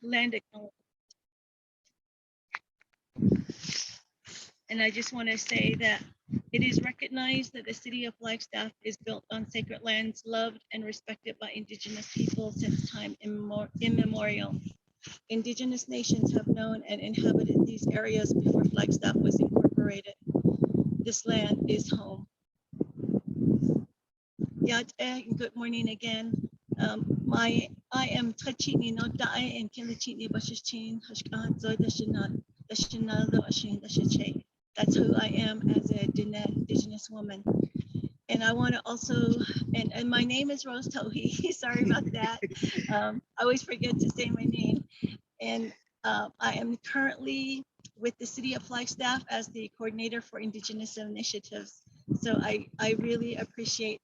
land acknowledgement. And I just want to say that it is recognized that the city of Flagstaff is built on sacred lands loved and respected by Indigenous people since time immemorial. Indigenous nations have known and inhabited these areas before Flagstaff was incorporated. This land is home. Good morning again. I am Tachini no Dai and Kilichini Bashichin Hashkan Zoidashinat Dashinaldo Ashin Dashiche. That's who I am as a Indigenous woman. And I want to also, and my name is Rose Tohi. Sorry about that. I always forget to say my name. And I am currently with the city of Flagstaff as the coordinator for Indigenous initiatives. So I really appreciate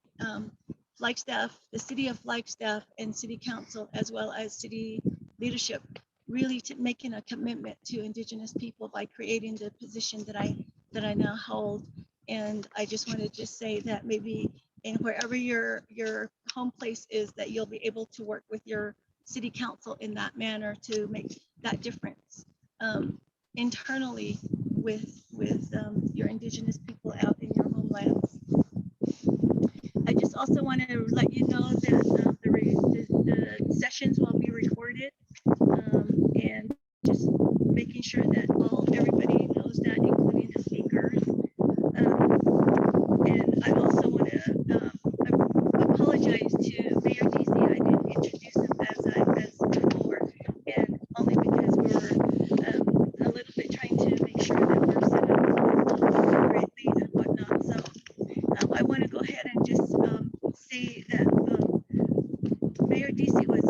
Flagstaff, the city of Flagstaff and city council, as well as city leadership, really making a commitment to Indigenous people by creating the position that I now hold. And I just want to just say that maybe in wherever your home place is, that you'll be able to work with your city council in that manner to make that difference internally with your Indigenous people out in your homelands. I just also want to let you know that the sessions will be recorded, and just making sure that everybody knows that, including the speakers. And I also want to apologize to Mayor DC. I didn't introduce him as before, and only because we're a little bit trying to make sure that we're set up appropriately and whatnot. So I want to go ahead and just say that Mayor DC was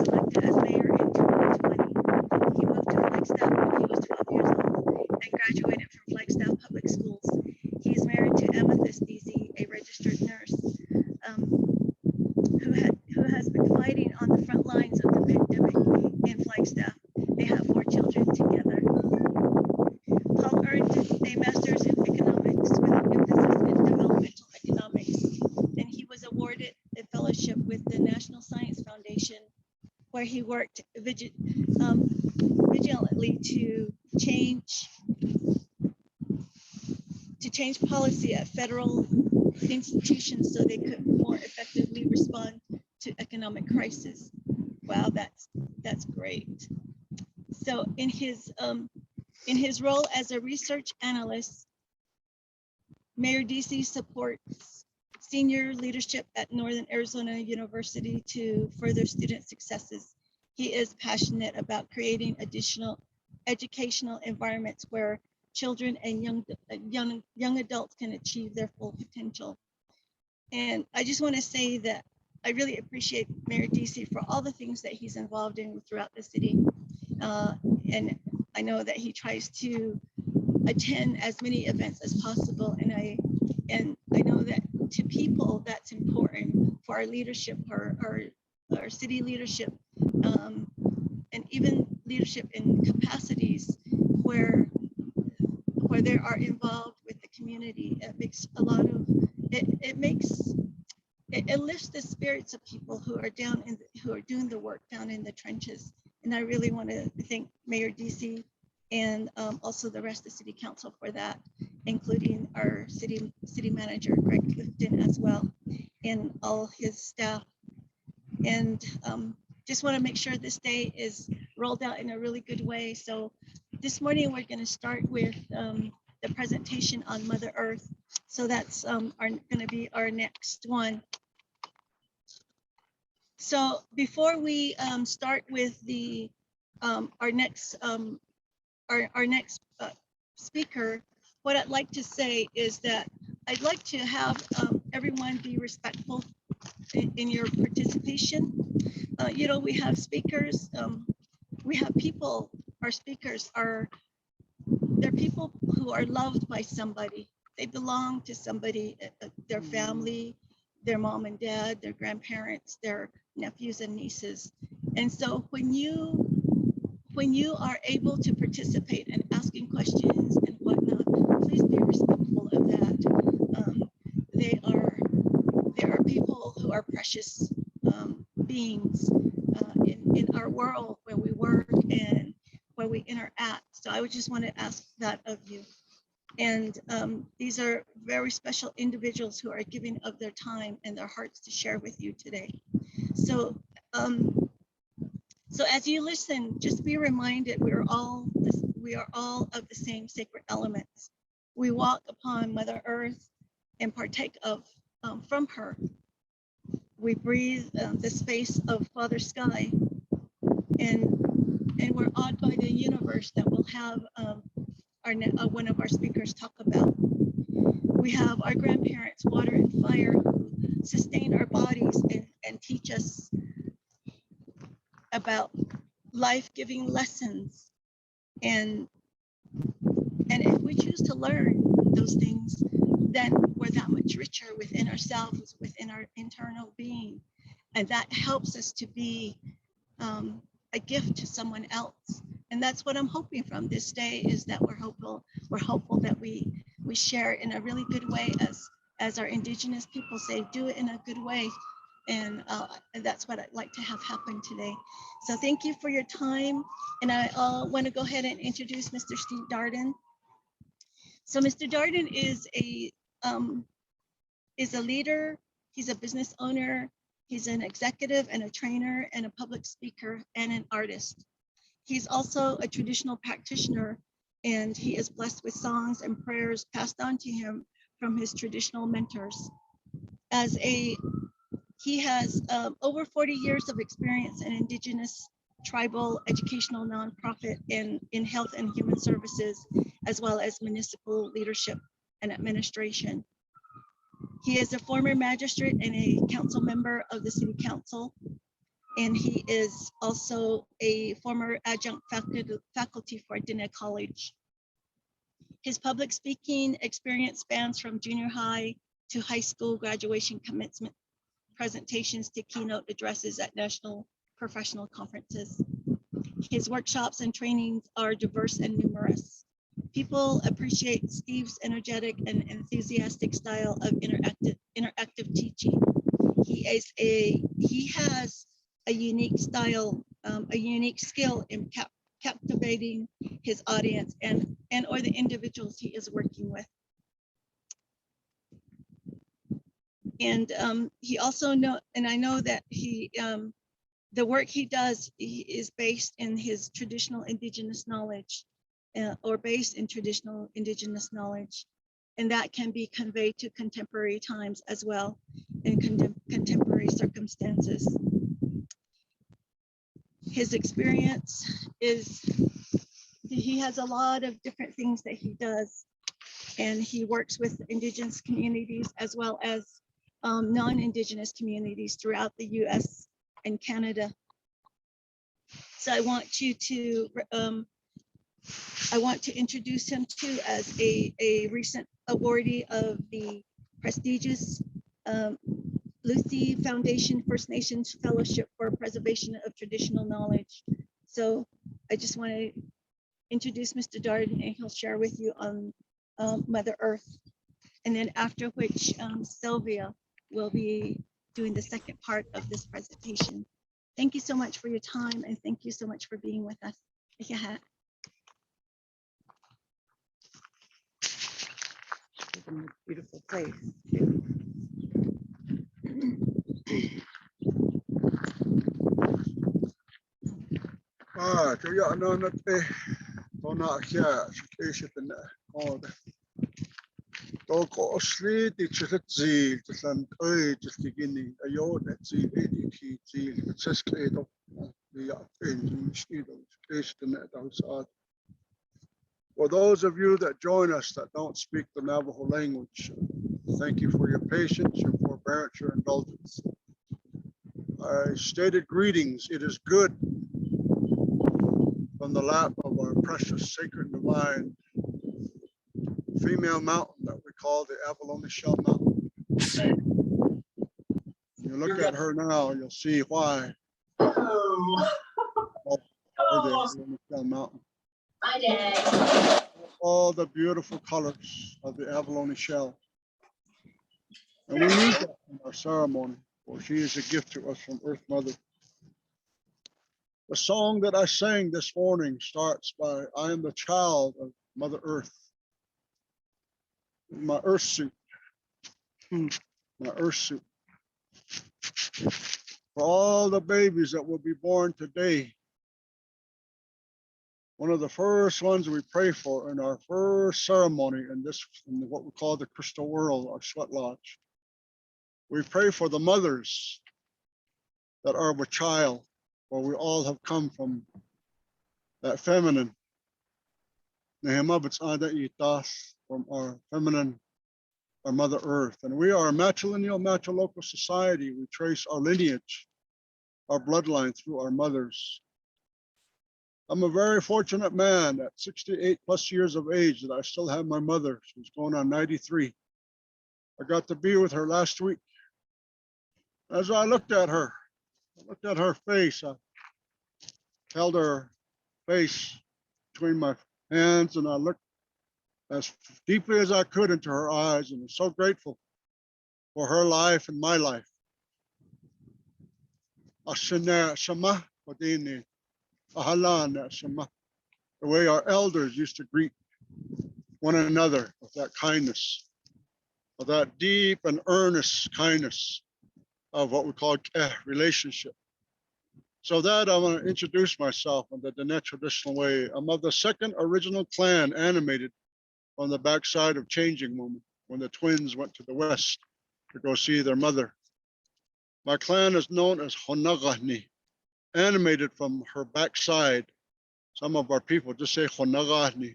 elected as mayor in 2020. He moved to Flagstaff when he was 12 years old and graduated from Flagstaff Public Schools. He is married to Amethyst DC, a registered nurse who has been fighting on the front lines of the pandemic in Flagstaff. They have 4 children together. Paul earned a master's in economics with an emphasis in developmental economics, and he was awarded a fellowship with the National Science Foundation, where he worked vigilantly to change policy at federal institutions so they could more effectively respond to economic crisis. Wow, that's great. So in his role as a research analyst, Mayor DC supports senior leadership at Northern Arizona University to further student successes. He is passionate about creating additional educational environments where children and young adults can achieve their full potential. And I just want to say that I really appreciate Mayor DC for all the things that he's involved in throughout the city. And I know that he tries to attend as many events as possible. And I know that to people, that's important for our leadership, our city leadership, and even leadership in capacities where they are involved with the community. It makes a lot of, it lifts the spirits of people who are who are doing the work down in the trenches. And I really want to thank Mayor DC and also the rest of the city council for that, including our city manager, Greg Clifton, as well, and all his staff. And just want to make sure this day is rolled out in a really good way. So this morning, we're going to start with the presentation on Mother Earth. So that's going to be our next one. So before we start with the our next speaker, what I'd like to say is that I'd like to have everyone be respectful in your participation. You know, we have speakers, we have people. Our speakers they're people who are loved by somebody. They belong to somebody, their family, their mom and dad, their grandparents, their nephews and nieces. And so when you are able to participate in asking questions and whatnot, please be respectful of that. They are people who are precious beings in our world where we interact. So I would just want to ask that of you. And these are very special individuals who are giving of their time and their hearts to share with you today. So, so as you listen, just be reminded we are all of the same sacred elements. We walk upon Mother Earth and partake of from her. We breathe the space of Father Sky, and we're awed by the universe that we'll have one of our speakers talk about. We have our grandparents, water and fire, who sustain our bodies and teach us about life-giving lessons. And if we choose to learn those things, then we're that much richer within ourselves, within our internal being. And that helps us to be a gift to someone else. And that's what I'm hoping from this day, is that we're hopeful that we share in a really good way, as our Indigenous people say, do it in a good way. And that's what I'd like to have happen today. So thank you for your time. And I want to go ahead and introduce Mr. Steve Darden. So Mr. Darden is a leader. He's a business owner. He's an executive and a trainer and a public speaker and an artist. He's also a traditional practitioner, and he is blessed with songs and prayers passed on to him from his traditional mentors. He has over 40 years of experience in Indigenous tribal educational nonprofit in health and human services, as well as municipal leadership and administration. He is a former magistrate and a council member of the city council, and he is also a former adjunct faculty for Diné College. His public speaking experience spans from junior high to high school graduation commencement presentations to keynote addresses at national professional conferences. His workshops and trainings are diverse and numerous. People appreciate Steve's energetic and enthusiastic style of interactive teaching. He has a unique style, a unique skill in captivating his audience and or the individuals he is working with. And he also I know that the work he does is based in his traditional Indigenous knowledge, or based in traditional Indigenous knowledge, and that can be conveyed to contemporary times as well, in contemporary circumstances. His experience is, he has a lot of different things that he does, and he works with Indigenous communities as well as non-Indigenous communities throughout the US and Canada. So I want to introduce him too as a recent awardee of the prestigious Lucy Foundation First Nations Fellowship for Preservation of Traditional Knowledge. So I just want to introduce Mr. Darden, and he'll share with you on Mother Earth. And then after which Sylvia will be doing the second part of this presentation. Thank you so much for your time, and thank you so much for being with us. Beautiful place. Kaya no tona kya shikeshitin od. Toko osli tichitzi tlan oi tistigini ayo that zi ediki zi tsesko the stido shikeshitin outside. For those of you that join us that don't speak the Navajo language, thank you for your patience, your forbearance, your indulgence. I stated greetings. It is good from the lap of our precious, sacred, divine female mountain that we call the Abalone Shell Mountain. You look at her now, you'll see why. Hello. The Abalone Shell Mountain. Hi, Dad. All the beautiful colors of the abalone shell. And we use that in our ceremony, for she is a gift to us from Earth Mother. The song that I sang this morning starts by, I am the child of Mother Earth. My earth suit. My earth suit. For all the babies that will be born today, one of the first ones we pray for in our first ceremony in what we call the crystal world, our sweat lodge. We pray for the mothers that are with child, for we all have come from that feminine, from our feminine, our Mother Earth. And we are a matrilineal, matrilocal society. We trace our lineage, our bloodline through our mothers. I'm a very fortunate man at 68 plus years of age that I still have my mother. She's going on 93. I got to be with her last week. As I looked at her face, I held her face between my hands and I looked as deeply as I could into her eyes and was so grateful for her life and my life. The way our elders used to greet one another with that kindness, with that deep and earnest kindness of what we call relationship. So that I want to introduce myself in the Diné traditional way. I'm of the second original clan animated on the backside of Changing Moment when the twins went to the west to go see their mother. My clan is known as Honagahni, animated from her backside. Some of our people just say Honagahni.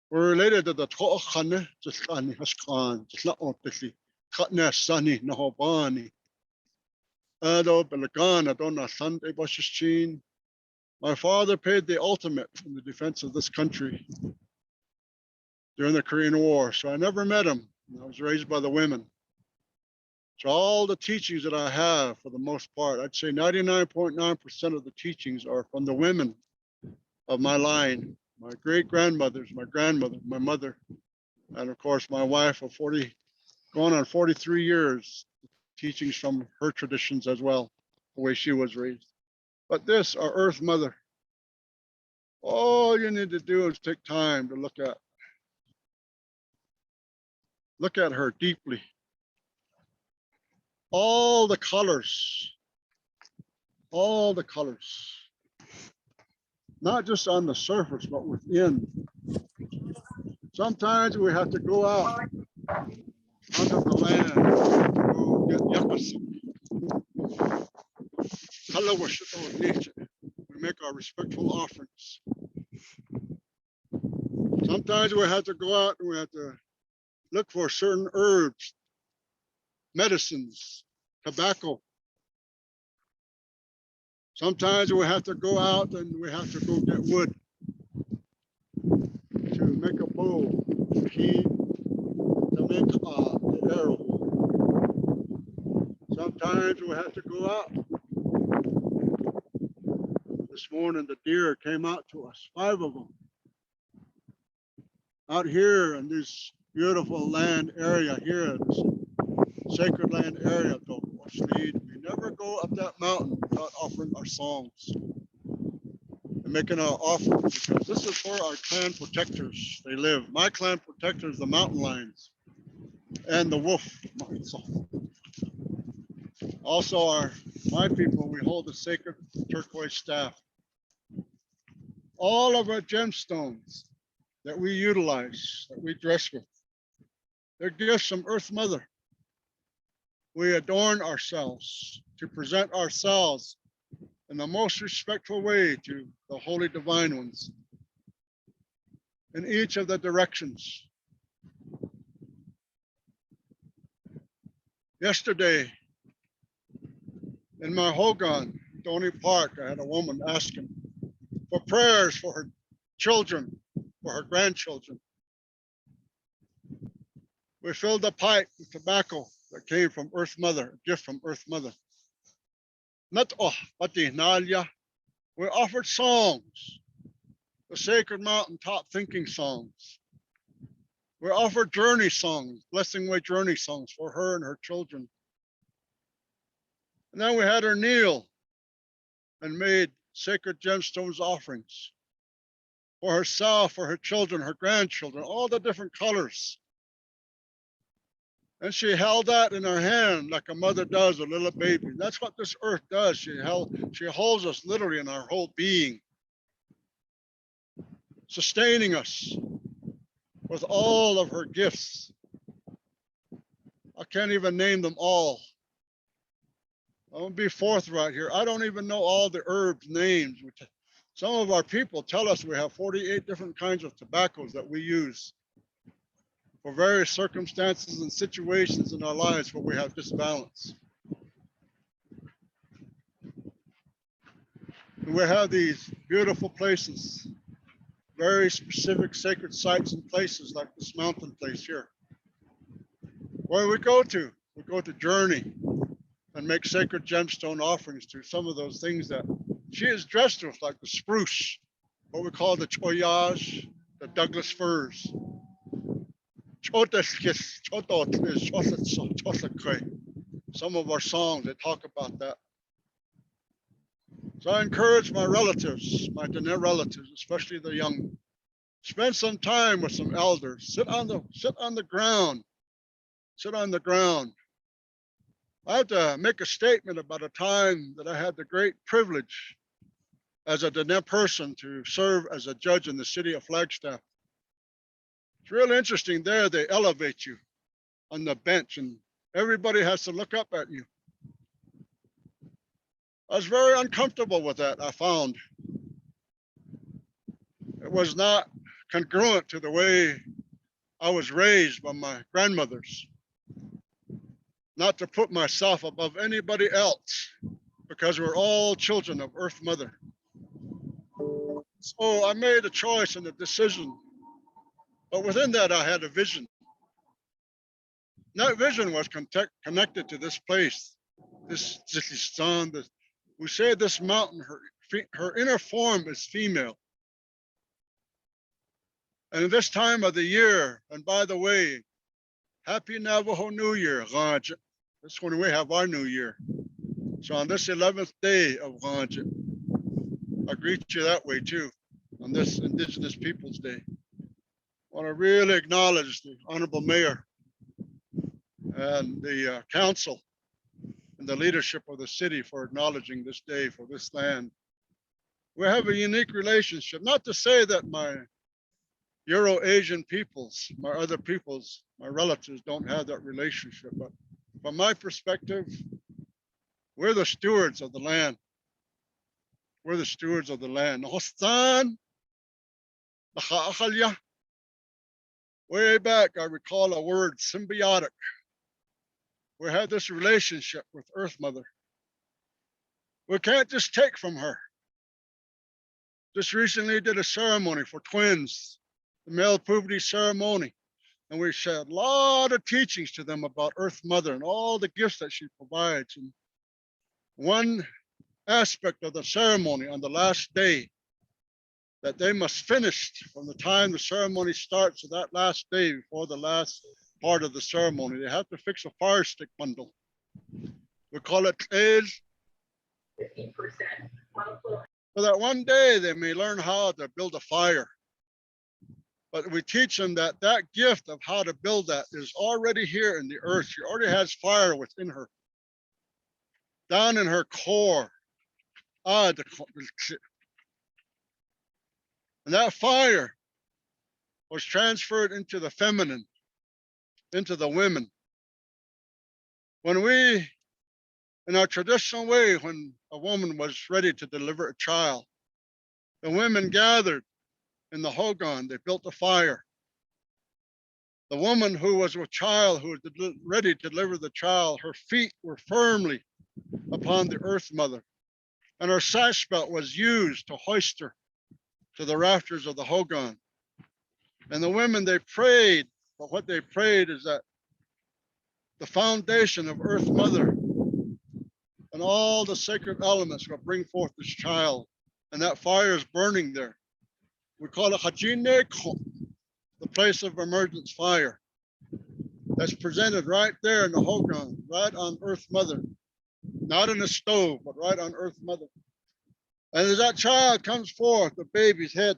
We're related to the To'okhane, Jislani Haskan, Jislaotili, Katnesani, Nahobani. Ado Belagana, Dona Sante Bashichin. My father paid the ultimate in the defense of this country during the Korean War. So I never met him. I was raised by the women. So all the teachings that I have, for the most part, I'd say 99.9% of the teachings are from the women of my line, my great-grandmothers, my grandmother, my mother, and of course, my wife of 40, going on 43 years, teachings from her traditions as well, the way she was raised. But this, our Earth Mother, all you need to do is take time to look at her deeply. All the colors, not just on the surface, but within. Sometimes we have to go out under the land, go get yakasik. Color worship of nature. We make our respectful offerings. Sometimes we have to go out and we have to look for certain herbs, medicines, tobacco. Sometimes we have to go out and we have to go get wood to make a bow, to make the arrow. Sometimes we have to go out. This morning, the deer came out to us, 5 of them. Out here in this beautiful land area here, this sacred land area, we never go up that mountain without offering our songs and making our offerings, because this is where our clan protectors, they live. My clan protectors, the mountain lions and the wolf. Also my people, we hold the sacred turquoise staff. All of our gemstones that we utilize, that we dress with, they're gifts from Earth Mother. We adorn ourselves to present ourselves in the most respectful way to the holy divine ones in each of the directions. Yesterday, in my Hogan, Tony Park, I had a woman asking for prayers for her children, for her grandchildren. We filled the pipe with tobacco that came from Earth Mother, a gift from Earth Mother. We offered songs, the sacred mountaintop thinking songs. We offered journey songs, blessing way journey songs for her and her children. And then we had her kneel and made sacred gemstones offerings for herself, for her children, her grandchildren, all the different colors. And she held that in her hand like a mother does a little baby. That's what this earth does. She holds us literally in our whole being, sustaining us with all of her gifts. I can't even name them all. I'm gonna be forthright here. I don't even know all the herbs names. Some of our people tell us we have 48 different kinds of tobaccos that we use for various circumstances and situations in our lives where we have disbalance. And we have these beautiful places, very specific sacred sites and places like this mountain place here. Where we go to journey and make sacred gemstone offerings to some of those things that she is dressed with, like the spruce, what we call the choyage, the Douglas firs. Some of our songs, they talk about that. So I encourage my relatives, my Dene relatives, especially the young, spend some time with some elders. Sit on the ground. Sit on the ground. I have to make a statement about a time that I had the great privilege as a Dene person to serve as a judge in the city of Flagstaff. It's really interesting there, they elevate you on the bench and everybody has to look up at you. I was very uncomfortable with that, I found. It was not congruent to the way I was raised by my grandmothers. Not to put myself above anybody else, because we're all children of Earth Mother. So I made a choice and a decision, but within that I had a vision. And that vision was connected to this place, this sun. We say this mountain, her inner form is female. And this time of the year, and by the way, Happy Navajo New Year, Raj. That's when we have our new year. So on this 11th day of Raj, I greet you that way too, on this Indigenous Peoples Day. I want to really acknowledge the Honorable Mayor and the council and the leadership of the city for acknowledging this day for this land. We have a unique relationship, not to say that my Euro-Asian peoples, my other peoples, my relatives don't have that relationship, but from my perspective, we're the stewards of the land. We're the stewards of the land. Way back, I recall a word, symbiotic. We have this relationship with Earth Mother. We can't just take from her. Just recently did a ceremony for twins, the male puberty ceremony. And we shared a lot of teachings to them about Earth Mother and all the gifts that she provides. And one aspect of the ceremony on the last day that they must finish from the time the ceremony starts to that last day before the last part of the ceremony, they have to fix a fire stick bundle. We call it age. 15%. So that one day they may learn how to build a fire. But we teach them that that gift of how to build that is already here in the earth. She already has fire within her, down in her core. And that fire was transferred into the feminine, into the women. When we, in our traditional way, when a woman was ready to deliver a child, the women gathered in the hogan, they built a fire. The woman who was with child, who was ready to deliver the child, her feet were firmly upon the Earth Mother, and her sash belt was used to hoist her to the rafters of the hogan. And the women, they prayed, but what they prayed is that the foundation of Earth Mother and all the sacred elements will bring forth this child, and that fire is burning there. We call it Hajine, the place of emergence fire. That's presented right there in the hogan, right on Earth Mother. Not in a stove, but right on Earth Mother. And as that child comes forth, the baby's head,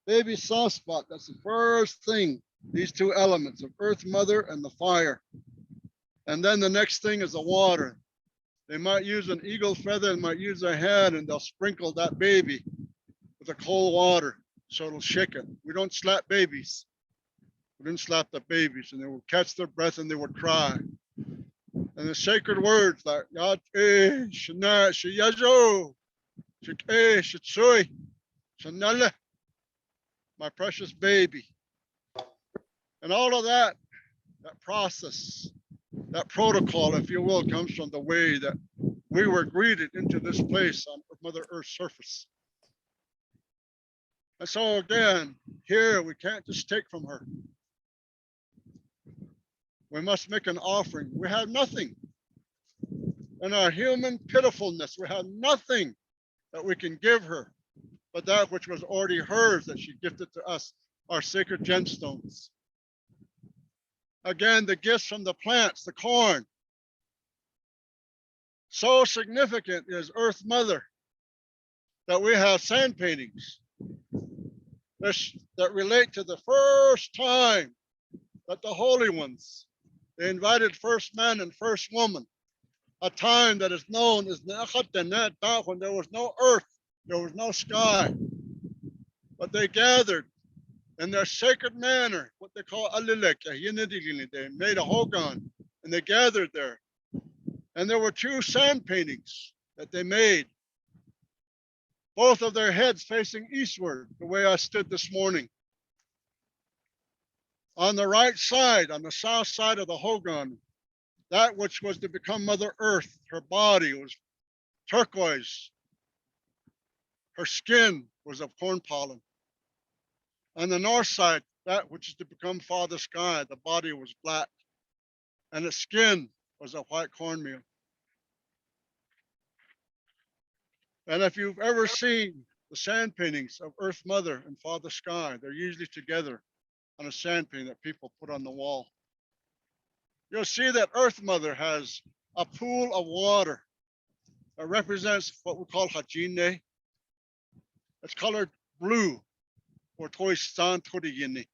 baby soft spot, that's the first thing, these two elements of Earth Mother and the fire. And then the next thing is the water. They might use an eagle feather and might use their hand and they'll sprinkle that baby with the cold water so it'll shake it. We don't slap babies. We didn't slap the babies, and they would catch their breath and they would cry. And the sacred words like Yat Shana Shayajo, Shik Shitsui, Shanala, my precious baby. And all of that process, that protocol, if you will, comes from the way that we were greeted into this place on Mother Earth's surface. And so again, here we can't just take from her. We must make an offering. We have nothing. In our human pitifulness, we have nothing that we can give her, but that which was already hers that she gifted to us, our sacred gemstones. Again, the gifts from the plants, the corn. So significant is Earth Mother that we have sand paintings that relate to the first time that the holy ones, they invited first man and first woman, a time that is known as Ne'achat, when there was no earth, there was no sky, but they gathered in their sacred manner, what they call alilek, they made a hogan and they gathered there. And there were two sand paintings that they made, both of their heads facing eastward, the way I stood this morning. On the right side, on the south side of the hogan, that which was to become Mother Earth, her body was turquoise. Her skin was of corn pollen. On the north side, that which is to become Father Sky, the body was black, and its skin was of white cornmeal. And if you've ever seen the sand paintings of Earth Mother and Father Sky, they're usually together on a sand painting that people put on the wall. You'll see that Earth Mother has a pool of water that represents what we call Hajine. It's colored blue, or Toistan Toriyini.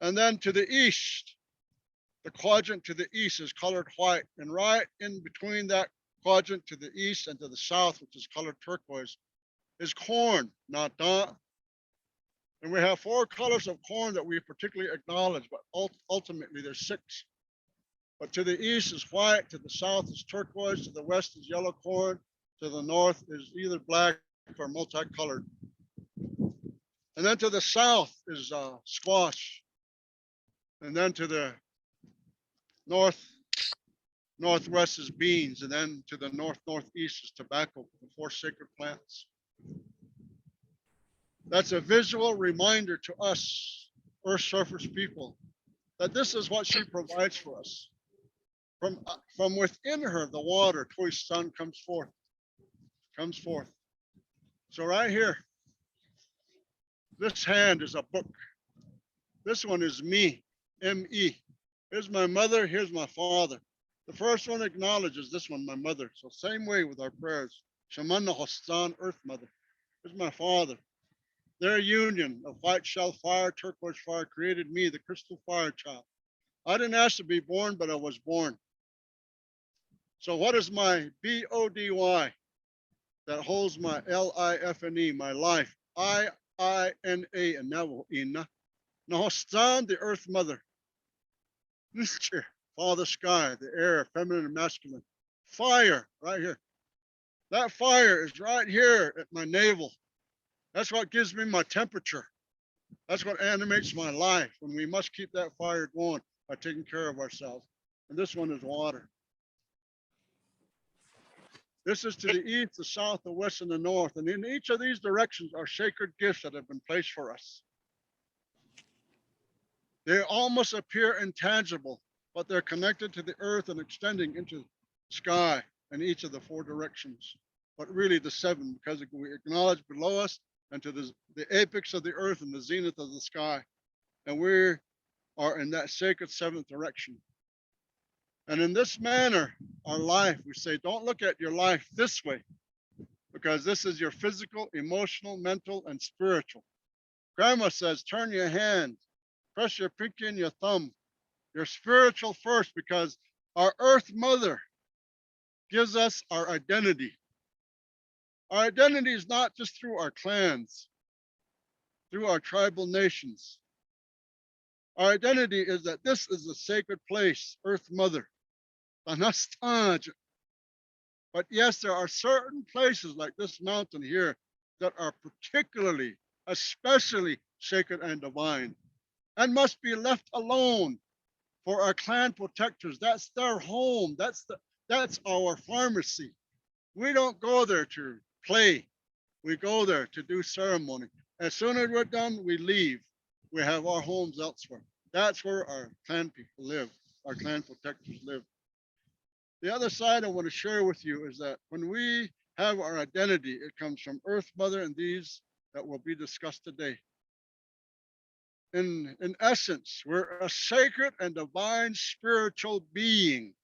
And then to the east, the quadrant to the east is colored white. And right in between that quadrant to the east and to the south, which is colored turquoise, is corn, nata. And we have 4 colors of corn that we particularly acknowledge, but ultimately there's 6. But to the east is white, to the south is turquoise, to the west is yellow corn, to the north is either black or multicolored. And then to the south is squash. And then to the northwest is beans. And then to the northeast is tobacco, the 4 sacred plants. That's a visual reminder to us, Earth surface people, that this is what she provides for us. From within her, the water, Toy's sun comes forth. So right here, this hand is a book. This one is me, M-E. Here's my mother, here's my father. The first one acknowledges this one, my mother. So same way with our prayers. Shamanna Hostan, Earth Mother. Here's my father. Their union of white shell fire, turquoise fire created me, the crystal fire child. I didn't ask to be born, but I was born. So what is my B-O-D-Y that holds my L-I-F-N-E, my life? I-I-N-A, and Navajo-ina. Nahostan, the Earth Mother. Father Sky, the air, feminine and masculine. Fire, right here. That fire is right here at my navel. That's what gives me my temperature. That's what animates my life, when we must keep that fire going by taking care of ourselves. And this one is water. This is to the east, the south, the west, and the north. And in each of these directions are sacred gifts that have been placed for us. They almost appear intangible, but they're connected to the earth and extending into the sky in each of the 4 directions. But really the 7, because we acknowledge below us and to the apex of the earth and the zenith of the sky. And we are in that sacred 7th direction. And in this manner, our life, we say, don't look at your life this way, because this is your physical, emotional, mental, and spiritual. Grandma says, turn your hand, press your pinky and your thumb, your spiritual first, because our Earth Mother gives us our identity. Our identity is not just through our clans, through our tribal nations. Our identity is that this is a sacred place, Earth Mother. But yes, there are certain places like this mountain here that are particularly, especially sacred and divine, and must be left alone for our clan protectors. That's their home. That's our pharmacy. We don't go there to play. We go there to do ceremony. As soon as we're done, we leave. We have our homes elsewhere. That's where our clan people live, our clan protectors live. The other side I want to share with you is that when we have our identity, it comes from Earth Mother and these that will be discussed today. In essence, we're a sacred and divine spiritual being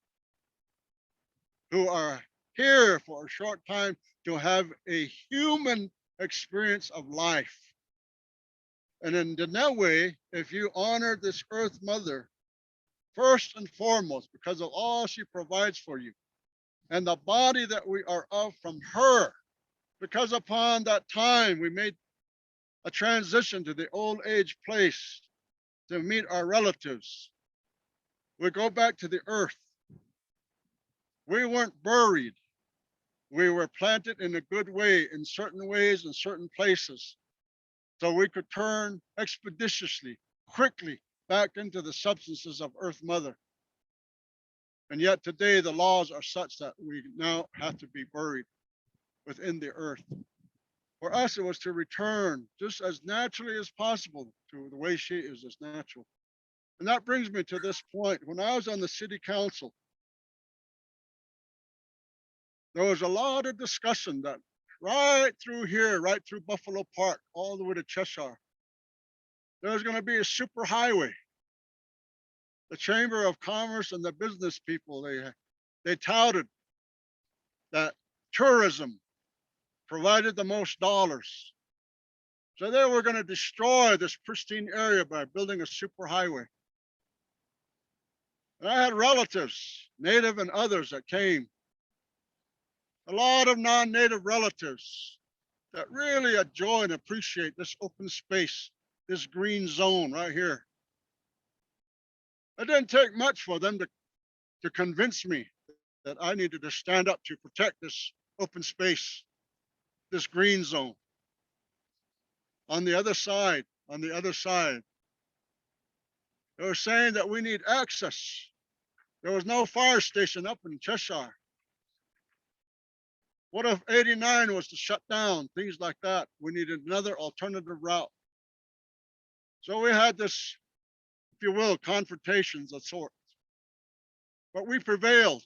who are here for a short time to have a human experience of life. And in that way, if you honor this Earth Mother, first and foremost, because of all she provides for you, and the body that we are of from her, because upon that time we made a transition to the old age place to meet our relatives. We go back to the earth. We weren't buried. We were planted in a good way, in certain ways, in certain places, so we could turn expeditiously, quickly back into the substances of Earth Mother. And yet today the laws are such that we now have to be buried within the earth. For us, it was to return just as naturally as possible to the way she is, as natural. And that brings me to this point. When I was on the city council, there was a lot of discussion that right through here, right through Buffalo Park, all the way to Cheshire, there's going to be a super highway. The Chamber of Commerce and the business people, they touted that tourism provided the most dollars. So they were going to destroy this pristine area by building a super highway. And I had relatives, native and others, that came. A lot of non-native relatives that really enjoy and appreciate this open space, this green zone right here. It didn't take much for them to convince me that I needed to stand up to protect this open space, this green zone. On the other side, they were saying that we need access. There was no fire station up in Cheshire. What if 89 was to shut down? Things like that. We needed another alternative route. So we had this, if you will, confrontations of sorts. But we prevailed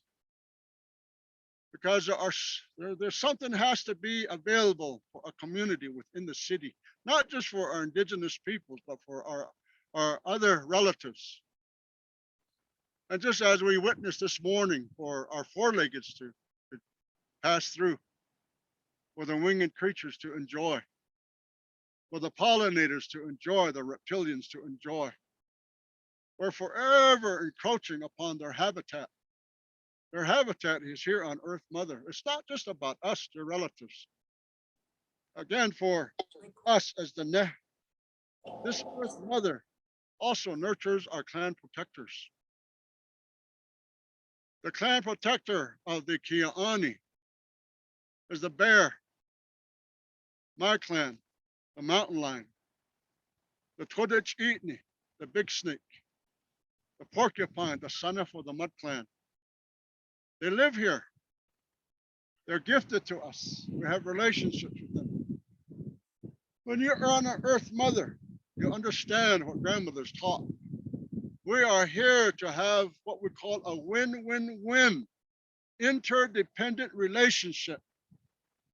because there's something has to be available for a community within the city, not just for our indigenous peoples, but for our other relatives. And just as we witnessed this morning for our four-leggeds to pass through, for the winged creatures to enjoy, for the pollinators to enjoy, the reptilians to enjoy. We're forever encroaching upon their habitat. Their habitat is here on Earth Mother. It's not just about us, their relatives. Again, for us as this Earth Mother also nurtures our clan protectors. The clan protector of the Kia'ani is the bear, my clan, the mountain lion, the Todich Eatney, the big snake, the porcupine, the son of the mud clan. They live here. They're gifted to us. We have relationships with them. When you're on an Earth Mother, you understand what grandmothers taught. We are here to have what we call a win-win-win, interdependent relationship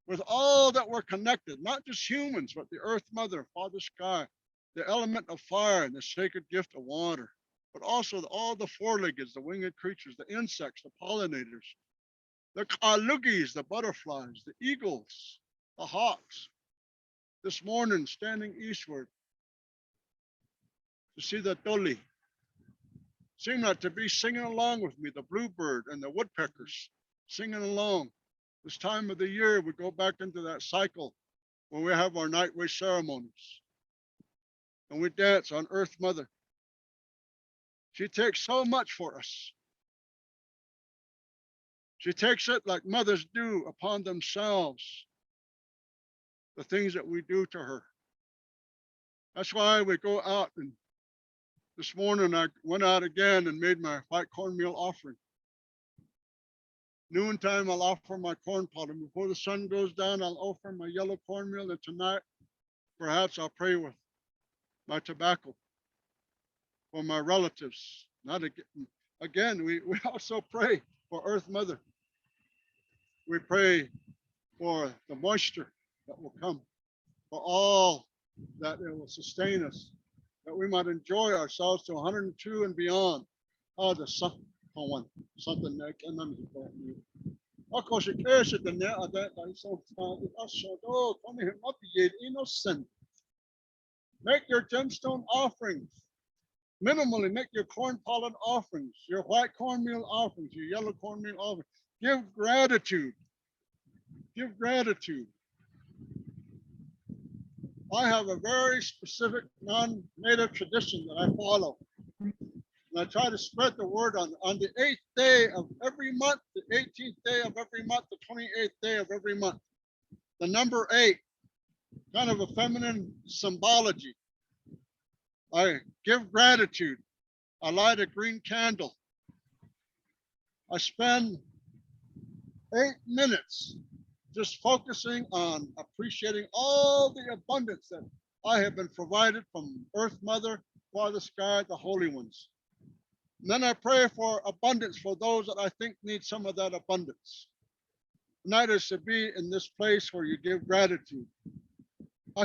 with all that we're connected, not just humans, but the Earth Mother, Father Sky, the element of fire, and the sacred gift of water, but also all the four-leggeds, the winged creatures, the insects, the pollinators, the kalugis, the butterflies, the eagles, the hawks this morning standing eastward to see the toli. Seem like to be singing along with me, the bluebird and the woodpeckers singing along. This time of the year, we go back into that cycle when we have our nightway ceremonies and we dance on Earth Mother. She takes so much for us. She takes it like mothers do upon themselves, the things that we do to her. That's why we go out, and this morning I went out again and made my white cornmeal offering. Noontime, I'll offer my corn pot, and before the sun goes down, I'll offer my yellow cornmeal, and tonight, perhaps I'll pray with my tobacco for my relatives. Not again, we also pray for Earth Mother. We pray for the moisture that will come, for all that it will sustain us, that we might enjoy ourselves to 102 and beyond. Oh, the sun, something that cannot be taught me. Of course, it cares at the net of that. I so innocent. Make your gemstone offerings. Minimally, make your corn pollen offerings, your white cornmeal offerings, your yellow cornmeal offerings. Give gratitude. Give gratitude. I have a very specific non-native tradition that I follow. And I try to spread the word on the 8th day of every month, the 18th day of every month, the 28th day of every month. The number 8, kind of a feminine symbology. I give gratitude. I light a green candle. I spend 8 minutes just focusing on appreciating all the abundance that I have been provided from Earth Mother, Father Sky, the Holy Ones. And then I pray for abundance for those that I think need some of that abundance. And that is to be in this place where you give gratitude. We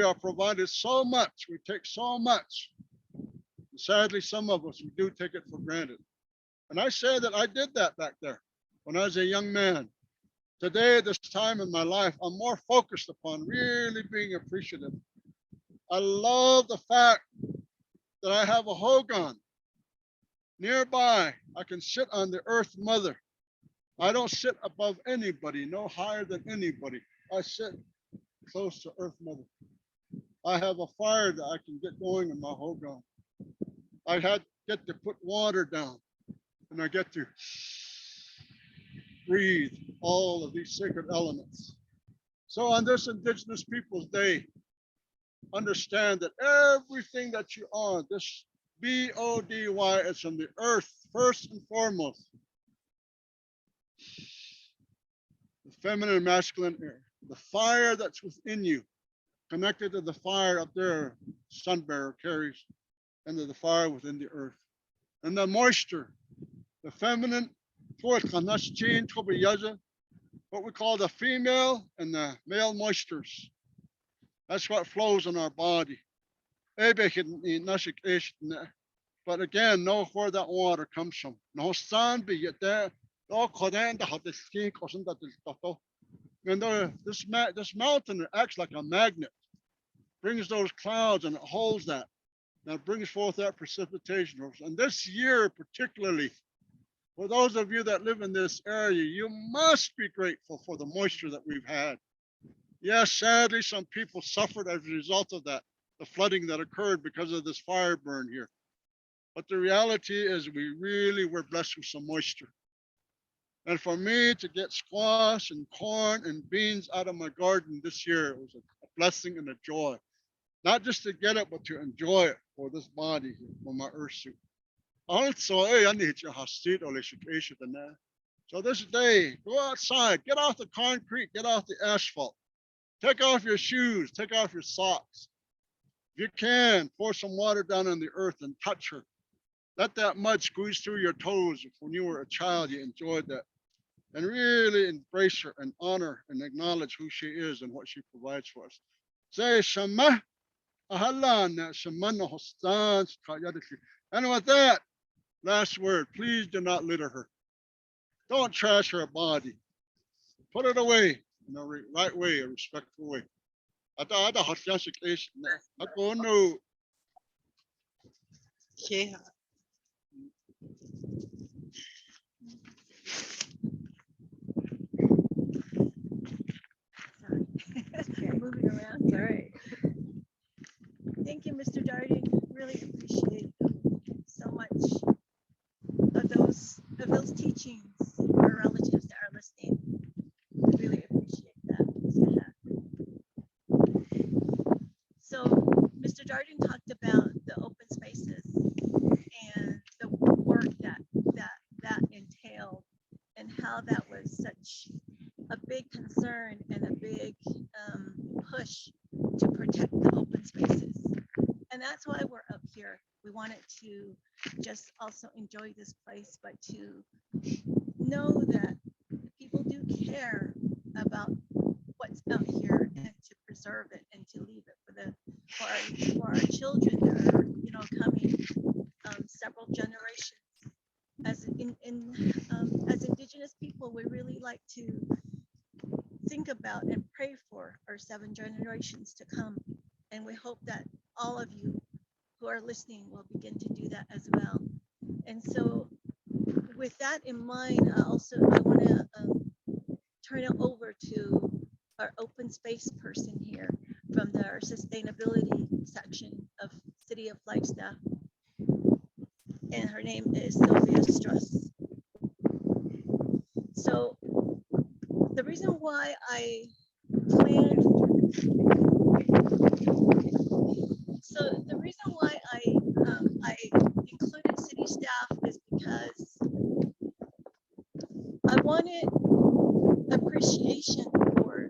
are provided so much, we take so much. Sadly, some of us, we do take it for granted. And I say that I did that back there when I was a young man. Today, at this time in my life, I'm more focused upon really being appreciative. I love the fact that I have a hogan. Nearby, I can sit on the Earth Mother. I don't sit above anybody, no higher than anybody. I sit close to Earth Mother. I have a fire that I can get going in my hogan. I get to put water down, and I get to breathe all of these sacred elements. So on this Indigenous Peoples Day, understand that everything that you are, this B-O-D-Y, is from the earth, first and foremost. The feminine and masculine air, the fire that's within you, connected to the fire up there, sun bearer carries, and to the fire within the earth. And the moisture, the feminine, what we call the female and the male moistures. That's what flows in our body. But again, know where that water comes from. No sun be it there. And this mountain acts like a magnet, brings those clouds and it holds that. That brings forth that precipitation. And this year particularly, for those of you that live in this area, you must be grateful for the moisture that we've had. Yes, sadly, some people suffered as a result of that, the flooding that occurred because of this fire burn here. But the reality is we really were blessed with some moisture. And for me to get squash and corn and beans out of my garden this year, it was a blessing and a joy. Not just to get it, but to enjoy it for this body here, for my earth suit. Also, I need your hostit or so this day, go outside, get off the concrete, get off the asphalt. Take off your shoes, take off your socks. If you can, pour some water down on the earth and touch her. Let that mud squeeze through your toes. If when you were a child, you enjoyed that. And really embrace her and honor and acknowledge who she is and what she provides for us. Say Shema. And with that, Last word, please do not litter her. Don't trash her body. Put it away in a right way, a respectful way. Ada hot classic is ako no. Okay. Sorry. Moving around. All right. Thank you, Mr. Darden. Really appreciate so much of those teachings. Our relatives that are listening, really appreciate that. So, Mr. Darden talked about the open spaces and the work that entailed, and how that was such a big concern and a big push to protect the open spaces. And that's why we're up here. We wanted to just also enjoy this place, but to know that people do care about what's out here, and to preserve it and to leave it for our children that are coming several generations. As as Indigenous people, we really like to think about and pray for our 7 generations to come. And we hope that all of you who are listening will begin to do that as well. And so with that in mind, I want to turn it over to our open space person here from our sustainability section of City of Flagstaff. And her name is Sylvia Struss. So the reason why I planned, I included city staff is because I wanted appreciation for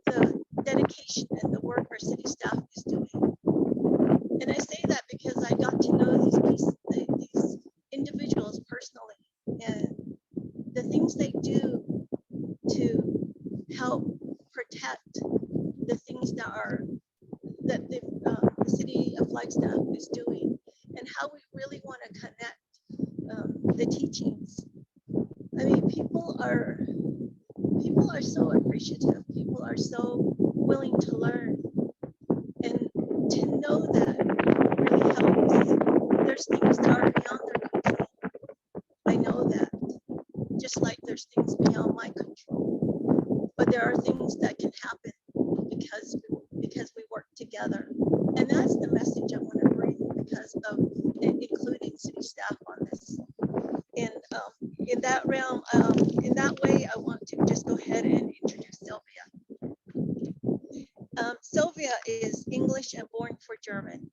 the dedication and the work our city staff is doing. And I say that because I got to know these individuals personally, and the things they do to help protect the things that the city of Flagstaff is doing, and how we really want to connect the teachings. I mean, people are so appreciative. People are so willing to learn, and to know that really helps. There's things that are beyond their control. I know that, just like there's things beyond my control, but there are things that can happen because we work together. And that's the message I want to bring, because of including city staff on this. And in that realm, in that way, I want to just go ahead and introduce Sylvia. Sylvia is English and born for German.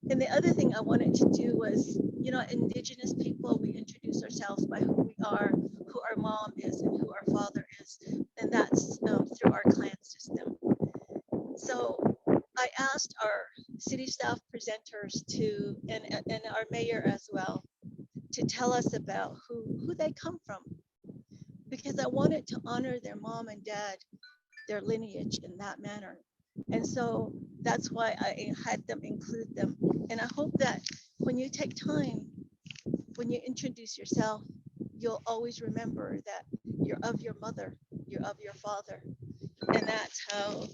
And the other thing I wanted to do was, Indigenous people, we introduce ourselves by who we are, who our mom is, and who our father is. And that's through our clan system. So I asked our city staff presenters and our mayor as well, to tell us about who they come from, because I wanted to honor their mom and dad, their lineage in that manner. And so that's why I had them include them. And I hope that when you take time, when you introduce yourself, you'll always remember that you're of your mother, you're of your father. And that's how,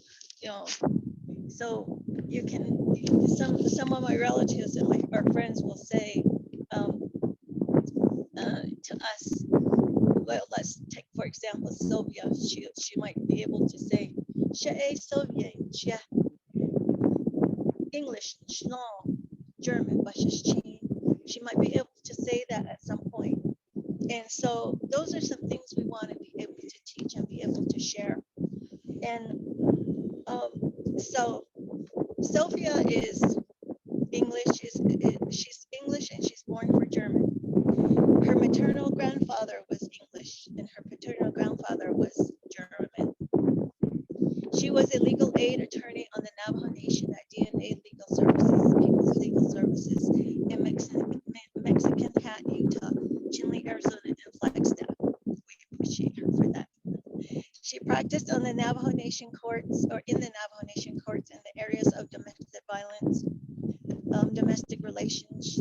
so you can, some of my relatives and our friends will say to us, well, let's take, for example, Sylvia. She might be able to say, Sylvia, English, German, she might be able to say that at some point. And so those are some things we want to be able to teach and be able to share. And so Sylvia is English, she's English and she's born for German. Her maternal grandfather was English and her paternal grandfather was German. She was a legal aid attorney on the Navajo Nation at DNA Legal Services, People's Legal Services in Mexican Hat, Utah, Chinle, Arizona, and Flagstaff. We appreciate her for that. She practiced on the Navajo Nation courts, or in the Navajo Nation courts, in the areas of domestic violence, domestic relations,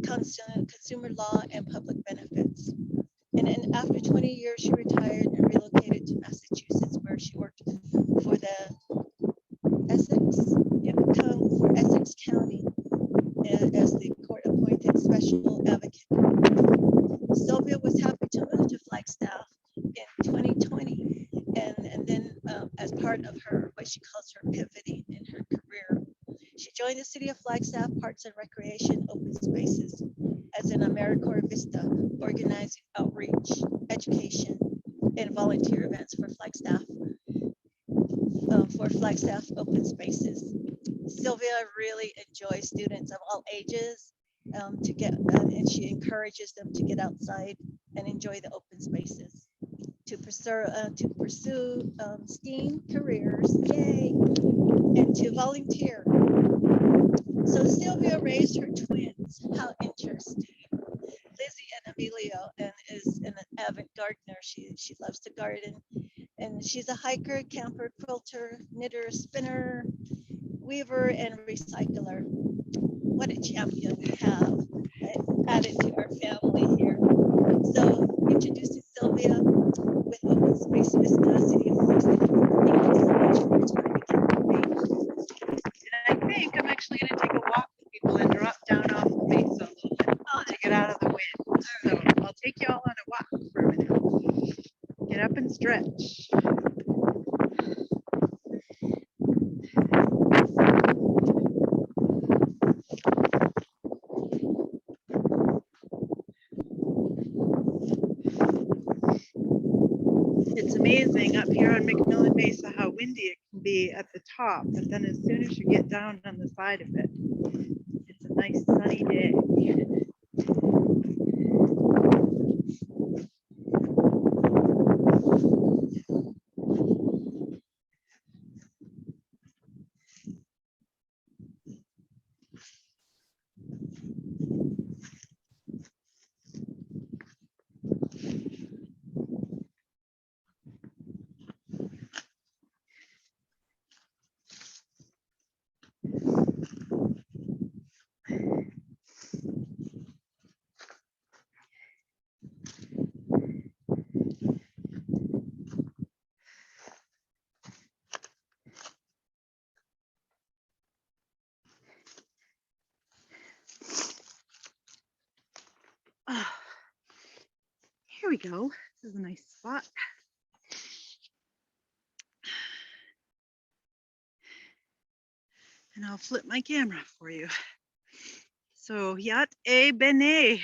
consumer law, and public benefits. And then after 20 years, she retired and relocated to Massachusetts, where she worked for the Essex County as the court-appointed special advocate. Sylvia was happy to move to Flagstaff in 2020, and then as part of her what she calls her pivoting in her career, she joined the City of Flagstaff Parks and Recreation Open Spaces as an AmeriCorps Vista, organizing outreach, education, and volunteer events for Flagstaff Open Spaces. Sylvia really enjoys students of all ages to get, and she encourages them to get outside and enjoy the open spaces, to pursue STEAM careers, yay, and to volunteer. So Sylvia raised her twins. How interesting. Lizzie and Emilio, and is an avid gardener. She loves to garden, and she's a hiker, camper, quilter, knitter, spinner, weaver, and recycler. What a champion we have added to our family here. So introducing Sylvia with Open Spaces, City of Flagstaff. Thank you so much for your time. And I think I'm actually going to take a walk with people and drop down off the mesa a little bit to get out of the wind. So I'll take you all on a walk for a minute. Get up and stretch. It's amazing up here on McMillan Mesa how windy it can be at the top, but then as soon as you get down on the side of it, it's a nice sunny day. Here we go. This is a nice spot. And I'll flip my camera for you. So, Yat E Bene,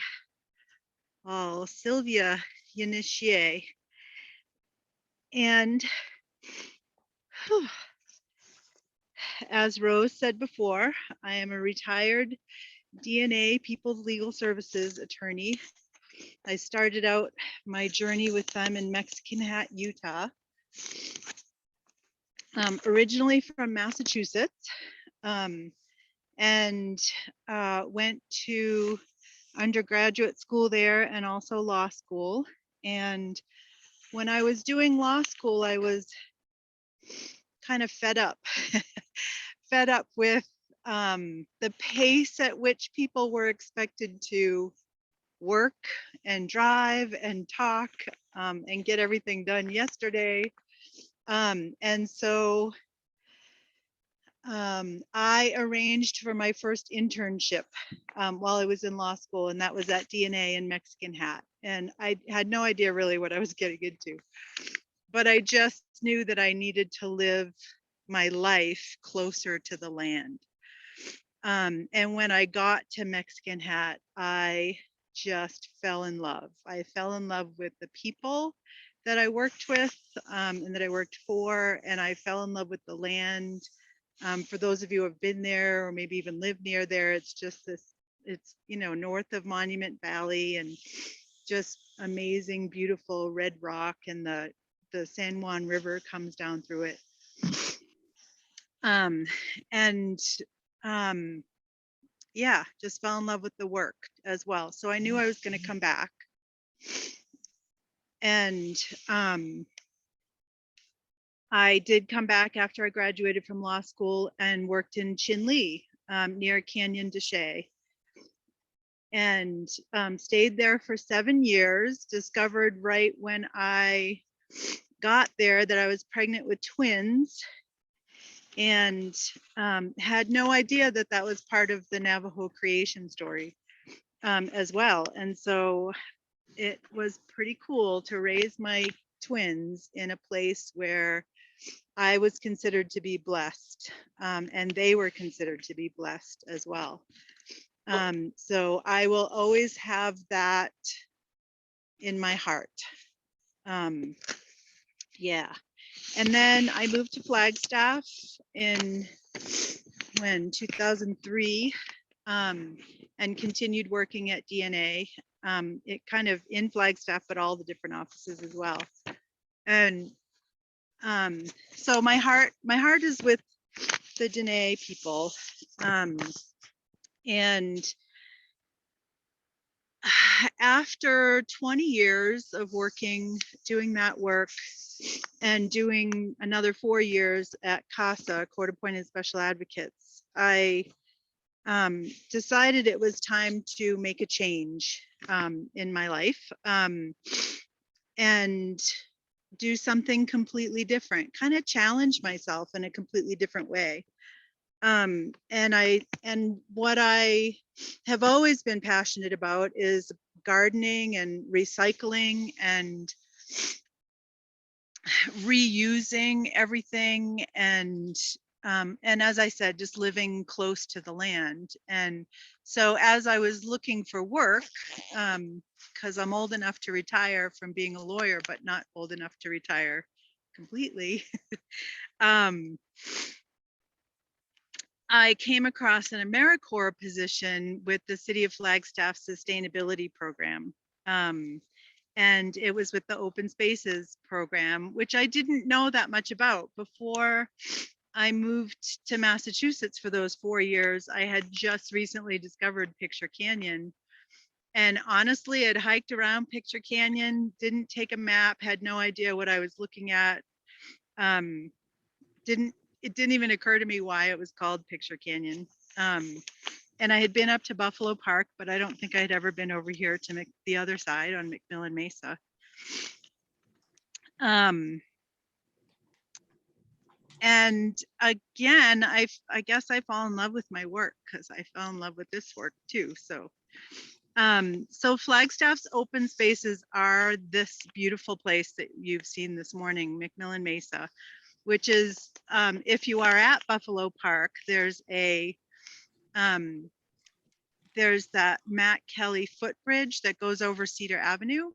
oh, Sylvia Yanichie. And whew, as Rose said before, I am a retired DNA People's Legal Services attorney. I started out my journey with them in Mexican Hat, Utah. Originally from Massachusetts, and went to undergraduate school there and also law school. And when I was doing law school, I was kind of fed up, fed up with the pace at which people were expected to work and drive and talk and get everything done yesterday. And so I arranged for my first internship while I was in law school, and that was at DNA in Mexican Hat. And I had no idea really what I was getting into, but I just knew that I needed to live my life closer to the land. And when I got to Mexican Hat, I just fell in love. I fell in love with the people that I worked with and that I worked for, and I fell in love with the land. For those of you who have been there or maybe even lived near there, it's just this, it's, you know, north of Monument Valley, and just amazing, beautiful red rock, and the San Juan River comes down through it. Yeah, just fell in love with the work as well. So I knew I was going to come back. And I did come back after I graduated from law school and worked in Chinle near Canyon de Chelly. and stayed there for 7 years. Discovered right when I got there that I was pregnant with twins, and had no idea that that was part of the Navajo creation story as well. And so it was pretty cool to raise my twins in a place where I was considered to be blessed, and they were considered to be blessed as well. So I will always have that in my heart. Yeah. And then I moved to Flagstaff in 2003, and continued working at DNA. It kind of in Flagstaff, but all the different offices as well. And so my heart is with the Dene people. And after 20 years of working, doing that work, and doing another 4 years at CASA, Court Appointed Special Advocates, I decided it was time to make a change in my life, and do something completely different, kind of challenge myself in a completely different way. And what I have always been passionate about is gardening and recycling and reusing everything, and as I said, just living close to the land. And so as I was looking for work, because I'm old enough to retire from being a lawyer, but not old enough to retire completely, I came across an AmeriCorps position with the City of Flagstaff Sustainability Program. And it was with the Open Spaces program, which I didn't know that much about. Before I moved to Massachusetts for those 4 years, I had just recently discovered Picture Canyon. And honestly, I'd hiked around Picture Canyon, didn't take a map, had no idea what I was looking at. It didn't even occur to me why it was called Picture Canyon. And I had been up to Buffalo Park, but I don't think I'd ever been over here to the other side on McMillan Mesa. And again, I guess I fall in love with my work, because I fell in love with this work too. So Flagstaff's open spaces are this beautiful place that you've seen this morning, McMillan Mesa, which is, if you are at Buffalo Park, there's that Matt Kelly footbridge that goes over Cedar Avenue,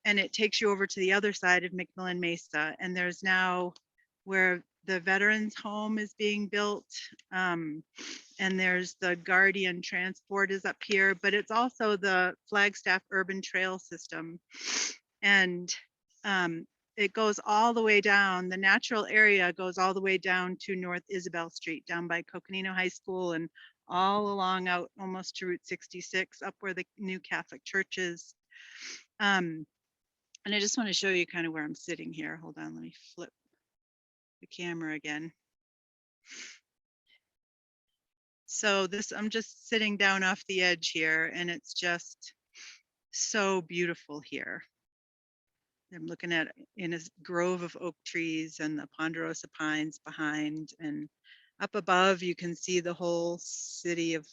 and it takes you over to the other side of McMillan Mesa. And there's now where the Veterans Home is being built, and there's the Guardian Transport is up here, but it's also the Flagstaff Urban Trail System. And it goes all the way down, the natural area goes all the way down to North Isabel Street, down by Coconino High School, and all along out almost to Route 66, up where the new Catholic church is. And I just want to show you kind of where I'm sitting here. Hold on, let me flip the camera again. So I'm just sitting down off the edge here, and it's just so beautiful here. I'm looking at in a grove of oak trees and the ponderosa pines behind, and up above you can see the whole city of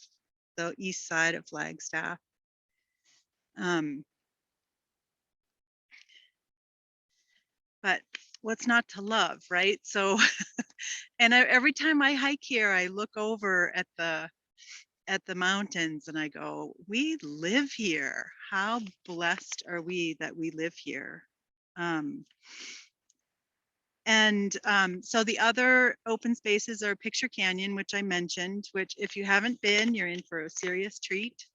the east side of Flagstaff. But what's not to love, right? So, and every time I hike here, I look over at the mountains and I go, we live here. How blessed are we that we live here? So the other open spaces are Picture Canyon, which I mentioned, which if you haven't been, you're in for a serious treat.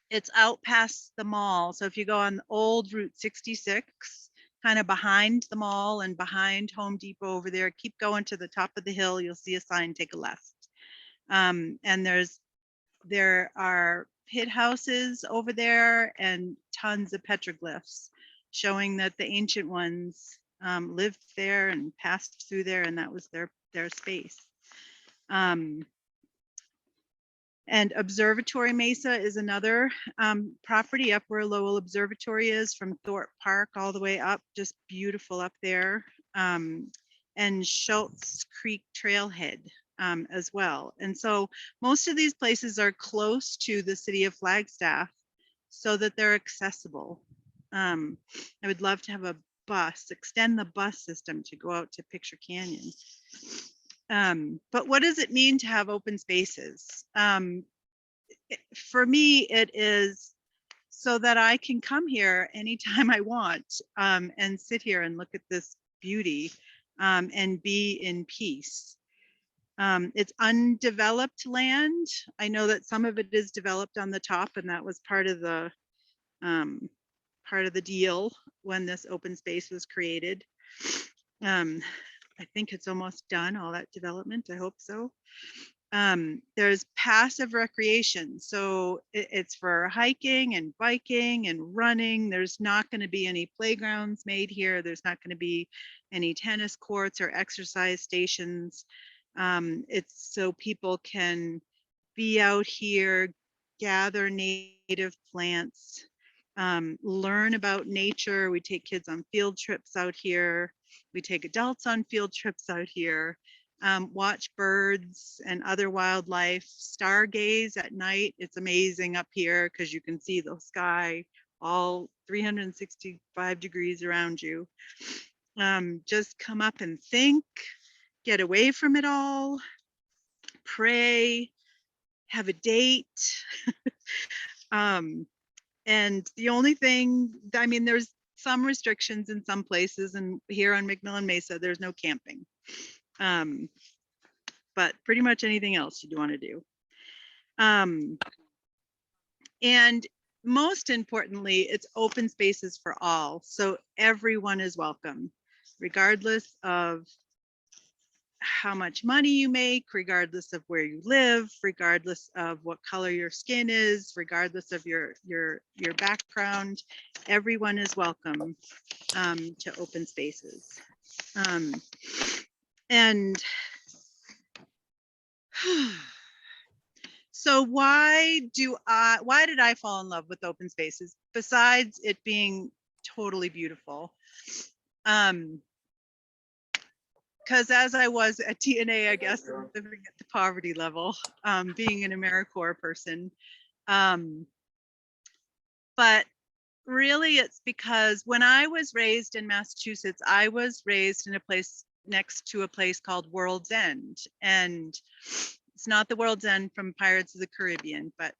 It's out past the mall. So if you go on the old Route 66, kind of behind the mall and behind Home Depot over there, keep going to the top of the hill, you'll see a sign, take a left. And there are pit houses over there and tons of petroglyphs showing that the ancient ones lived there and passed through there, and that was their space. And Observatory Mesa is another property up where Lowell Observatory is, from Thorpe Park all the way up, just beautiful up there. And Schultz Creek Trailhead as well. And so most of these places are close to the city of Flagstaff so that they're accessible. I would love to have a bus, extend the bus system to go out to Picture Canyon. But what does it mean to have open spaces? For me, it is so that I can come here anytime I want and sit here and look at this beauty and be in peace. It's undeveloped land. I know that some of it is developed on the top, and that was part of the deal when this open space was created. I think it's almost done, all that development. I hope so. There's passive recreation. So it's for hiking and biking and running. There's not going to be any playgrounds made here. There's not going to be any tennis courts or exercise stations. It's so people can be out here, gather native plants, learn about nature. We take kids on field trips out here. We take adults on field trips out here, watch birds and other wildlife, stargaze at night. It's amazing up here because you can see the sky all 365 degrees around you. Just come up and think, get away from it all, pray, have a date. And the only thing, I mean, there's some restrictions in some places, and here on McMillan Mesa, there's no camping. But pretty much anything else you'd want to do. And most importantly, it's open spaces for all. So everyone is welcome, regardless of how much money you make, regardless of where you live, regardless of what color your skin is, regardless of your background. Everyone is welcome to open spaces. And so why did I fall in love with open spaces besides it being totally beautiful? Because as I was at TNA, I guess, living at the poverty level, being an AmeriCorps person. But really it's because when I was raised in Massachusetts, I was raised in a place next to a place called World's End. And it's not the World's End from Pirates of the Caribbean, but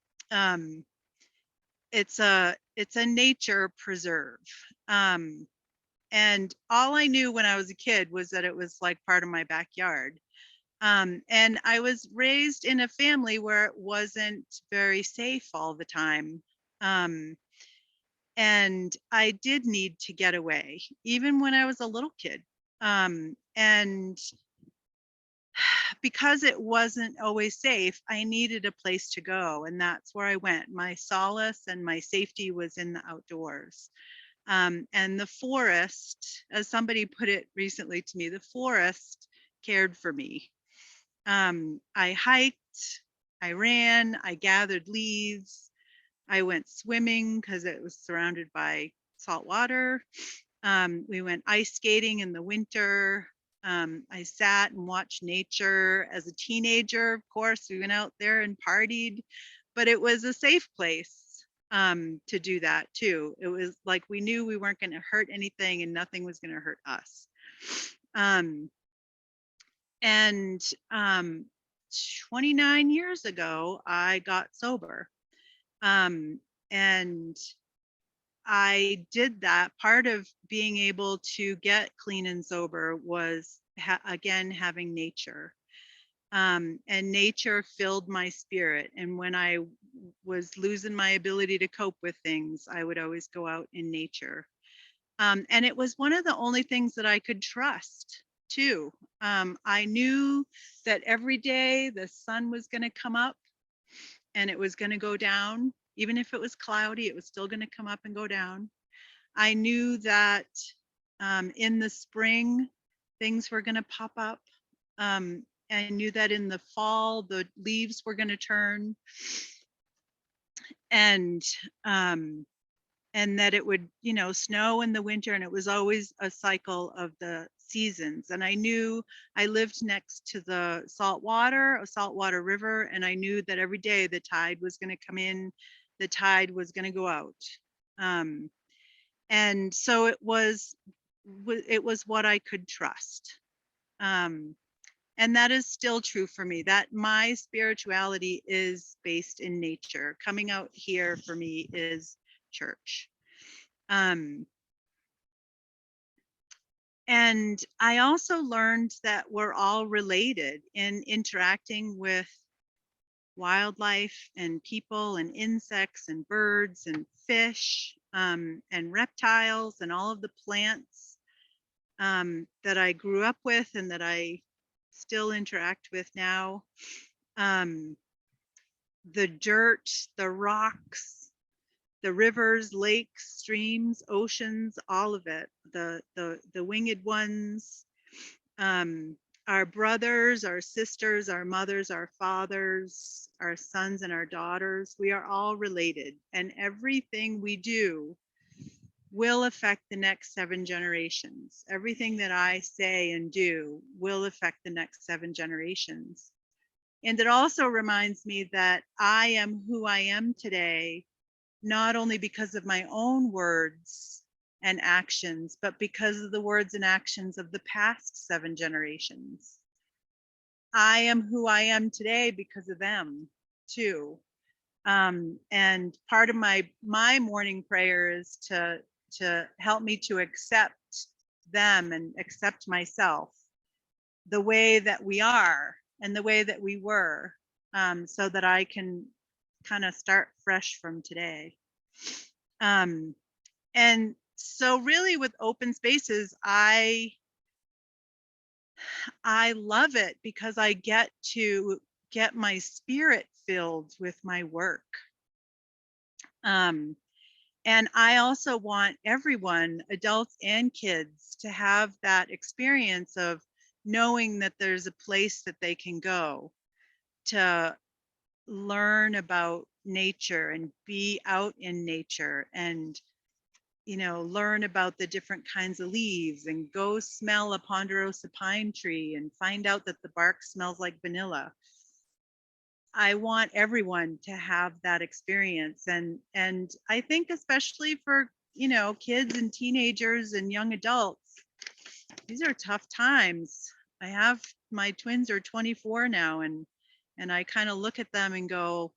it's a nature preserve. And all I knew when I was a kid was that it was like part of my backyard. And I was raised in a family where it wasn't very safe all the time. And I did need to get away, even when I was a little kid. And because it wasn't always safe, I needed a place to go, and that's where I went. My solace and my safety was in the outdoors. And the forest, as somebody put it recently to me, the forest cared for me. I hiked, I ran, I gathered leaves, I went swimming because it was surrounded by salt water. We went ice skating in the winter. I sat and watched nature as a teenager. Of course, we went out there and partied, but it was a safe place to do that too. It was like we knew we weren't going to hurt anything and nothing was going to hurt us. And 29 years ago, I got sober. And I did that. Part of being able to get clean and sober was, again, having nature. And nature filled my spirit. And when I was losing my ability to cope with things, I would always go out in nature. And it was one of the only things that I could trust too. I knew that every day the sun was going to come up and it was going to go down. Even if it was cloudy, it was still going to come up and go down. I knew that in the spring, things were going to pop up. I knew that in the fall, the leaves were going to turn, and that it would, you know, snow in the winter, and it was always a cycle of the seasons. And I knew I lived next to a saltwater river, and I knew that every day the tide was going to come in, the tide was going to go out. And so it was what I could trust. And that is still true for me, that my spirituality is based in nature. Coming out here for me is church. And I also learned that we're all related in interacting with wildlife and people and insects and birds and fish, and reptiles and all of the plants that I grew up with and that I still interact with now. The dirt, the rocks, the rivers, lakes, streams, oceans, all of it, the winged ones, our brothers, our sisters, our mothers, our fathers, our sons and our daughters, we are all related, and everything we do will affect the next 7 generations. Everything that I say and do will affect the next 7 generations. And it also reminds me that I am who I am today, not only because of my own words and actions, but because of the words and actions of the past 7 generations. I am who I am today because of them too. And part of my morning prayer is to help me to accept them and accept myself the way that we are and the way that we were, so that I can kind of start fresh from today. And so really with open spaces, I love it because I get to get my spirit filled with my work. And I also want everyone, adults and kids, to have that experience of knowing that there's a place that they can go to learn about nature and be out in nature and, you know, learn about the different kinds of leaves and go smell a ponderosa pine tree and find out that the bark smells like vanilla. I want everyone to have that experience. And I think especially for, you know, kids and teenagers and young adults, these are tough times. My twins are 24 now, and I kind of look at them and go,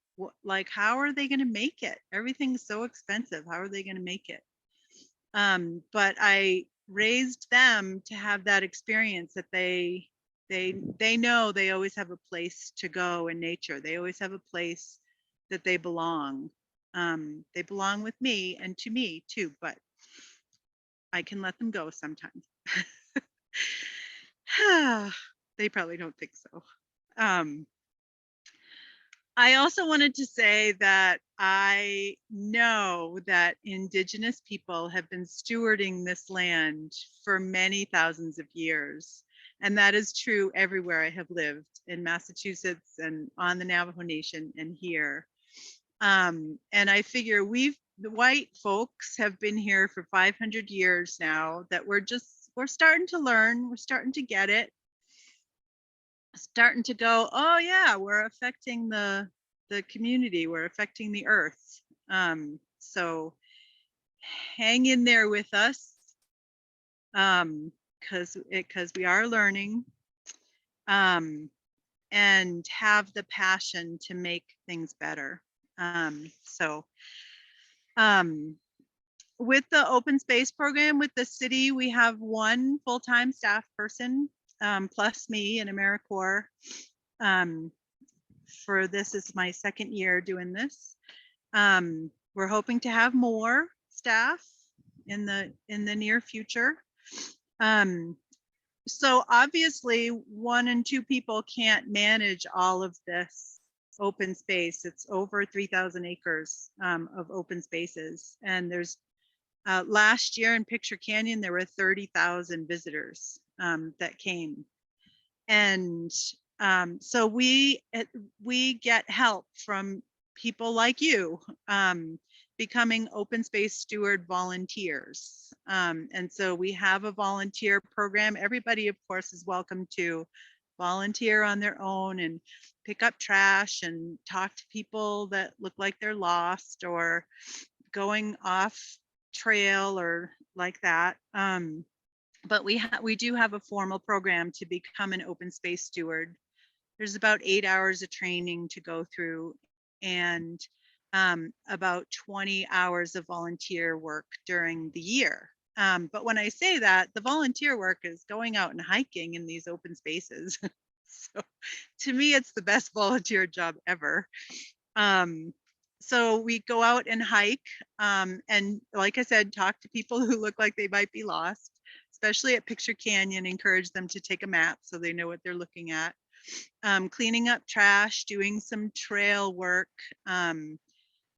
like, how are they going to make it? Everything's so expensive. How are they going to make it? But I raised them to have that experience that they know they always have a place to go in nature. They always have a place that they belong. They belong with me and to me too, but I can let them go sometimes. They probably don't think so. I also wanted to say that I know that Indigenous people have been stewarding this land for many thousands of years. And that is true everywhere I have lived, in Massachusetts and on the Navajo Nation and here. And I figure the white folks have been here for 500 years now, that we're starting to learn, we're starting to get it. Starting to go, oh yeah, we're affecting the community, we're affecting the earth. So hang in there with us, because we are learning, and have the passion to make things better. With the open space program with the city, we have 1 full-time staff person, plus me and AmeriCorps. For this is my 2nd year doing this. We're hoping to have more staff in the near future. So obviously 1 and 2 people can't manage all of this open space. It's over 3,000 acres of open spaces, and there's last year in Picture Canyon there were 30,000 visitors that came, and So we get help from people like you, becoming open space steward volunteers. And so we have a volunteer program. Everybody, of course, is welcome to volunteer on their own and pick up trash and talk to people that look like they're lost or going off trail or like that. But we do have a formal program to become an open space steward. There's about 8 hours of training to go through and about 20 hours of volunteer work during the year. But when I say that, the volunteer work is going out and hiking in these open spaces. So to me, it's the best volunteer job ever. So we go out and hike, and like I said, talk to people who look like they might be lost, especially at Picture Canyon, encourage them to take a map so they know what they're looking at. Cleaning up trash, doing some trail work.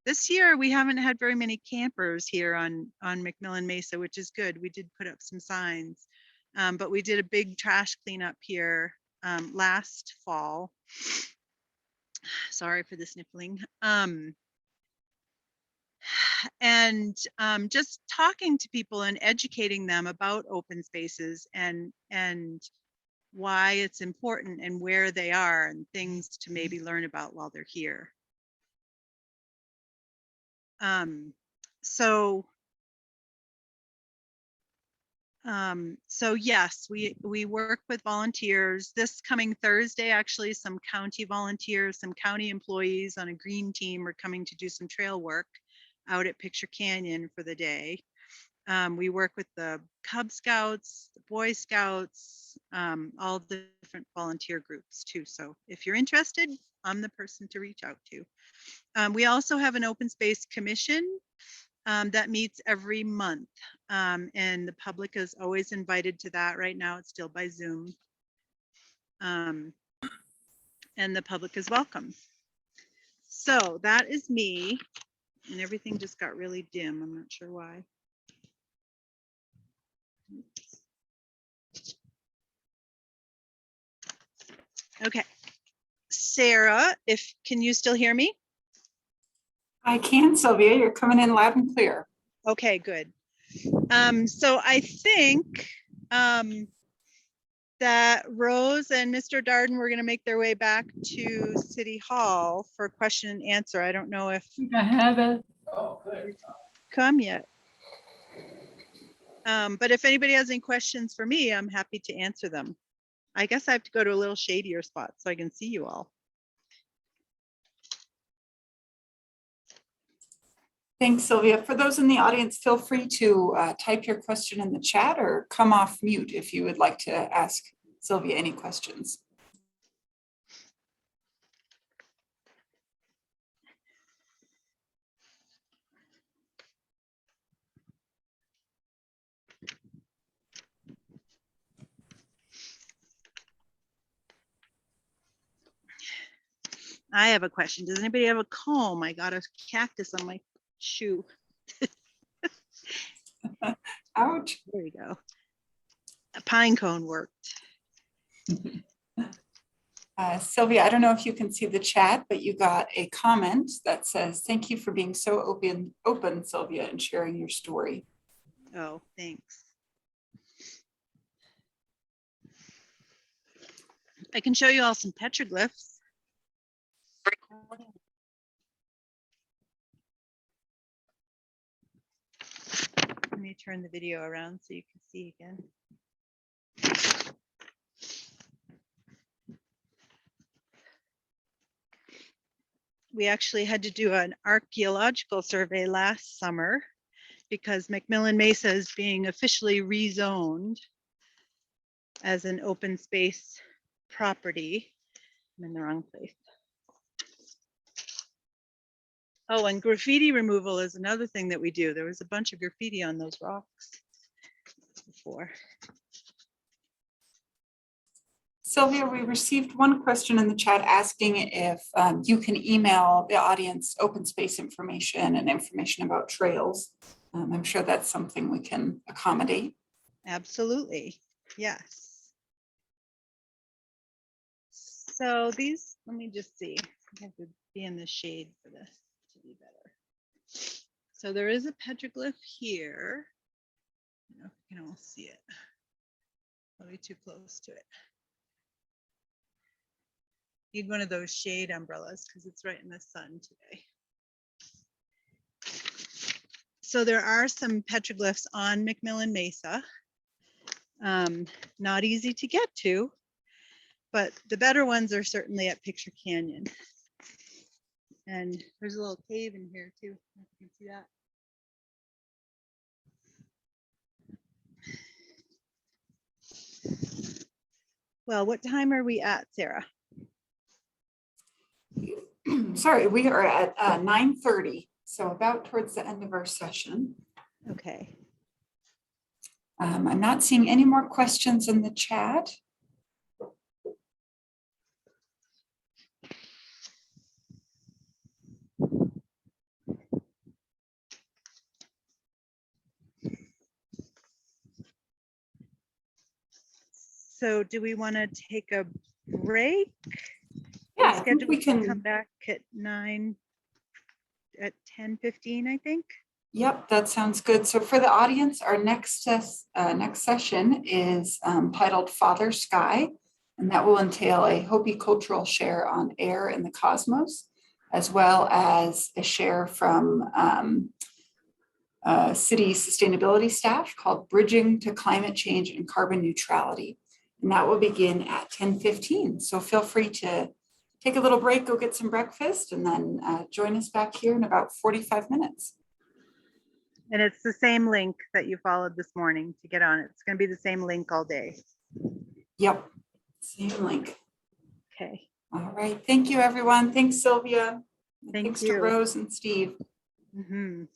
This year we haven't had very many campers here on McMillan Mesa, which is good. We did put up some signs, but we did a big trash cleanup here last fall. Sorry for the sniffling. And just talking to people and educating them about open spaces and why it's important and where they are and things to maybe learn about while they're here. So yes, we work with volunteers. This coming Thursday, actually, some county volunteers, some county employees on a green team are coming to do some trail work out at Picture Canyon for the day. We work with the Cub Scouts, the Boy Scouts, all the different volunteer groups too. So if you're interested, I'm the person to reach out to. We also have an open space commission that meets every month, and the public is always invited to that. Right now it's still by Zoom, and the public is welcome. So that is me, and everything just got really dim. I'm not sure why. Okay, Sarah, can you still hear me? I can, Sylvia. You're coming in loud and clear. Okay, good. So I think that Rose and Mr. Darden were going to make their way back to City Hall for question and answer. I don't know if I have it. come yet. But if anybody has any questions for me, I'm happy to answer them. I guess I have to go to a little shadier spot so I can see you all. Thanks, Sylvia. For those in the audience, feel free to type your question in the chat or come off mute if you would like to ask Sylvia any questions. I have a question. Does anybody have a comb? I got a cactus on my shoe. Ouch. There you go. A pine cone worked. Sylvia, I don't know if you can see the chat, but you got a comment that says, "Thank you for being so open, Sylvia, and sharing your story." Oh, thanks. I can show you all some petroglyphs. Let me turn the video around so you can see again. We actually had to do an archaeological survey last summer because McMillan Mesa is being officially rezoned as an open space property. I'm in the wrong place. Oh, and graffiti removal is another thing that we do. There was a bunch of graffiti on those rocks before. Sylvia, we received one question in the chat asking if you can email the audience open space information and information about trails. I'm sure that's something we can accommodate. Absolutely, yes. So these, let me just see. I have to be in the shade for this to be better. So there is a petroglyph here. I don't know if you can all see it. Probably too close to it. Need one of those shade umbrellas because it's right in the sun today. So there are some petroglyphs on McMillan Mesa. Not easy to get to, but the better ones are certainly at Picture Canyon. And there's a little cave in here too. You can see that. Well, what time are we at, Sarah? Sorry, we are at 9:30, so about towards the end of our session. Okay. I'm not seeing any more questions in the chat. So do we want to take a break? Yeah, I think Scheduled we to can. come back at 10:15, I think. Yep, that sounds good. So for the audience, our next session is titled Father Sky, and that will entail a Hopi cultural share on air and the cosmos, as well as a share from city sustainability staff called Bridging to Climate Change and Carbon Neutrality. And that will begin at 10:15. So feel free to take a little break, go get some breakfast, and then join us back here in about 45 minutes. And it's the same link that you followed this morning to get on. It's going to be the same link all day. Yep, same link. Okay. All right, thank you, everyone. Thanks, Sylvia. Thank Thanks to you. Rose and Steve. Mhm.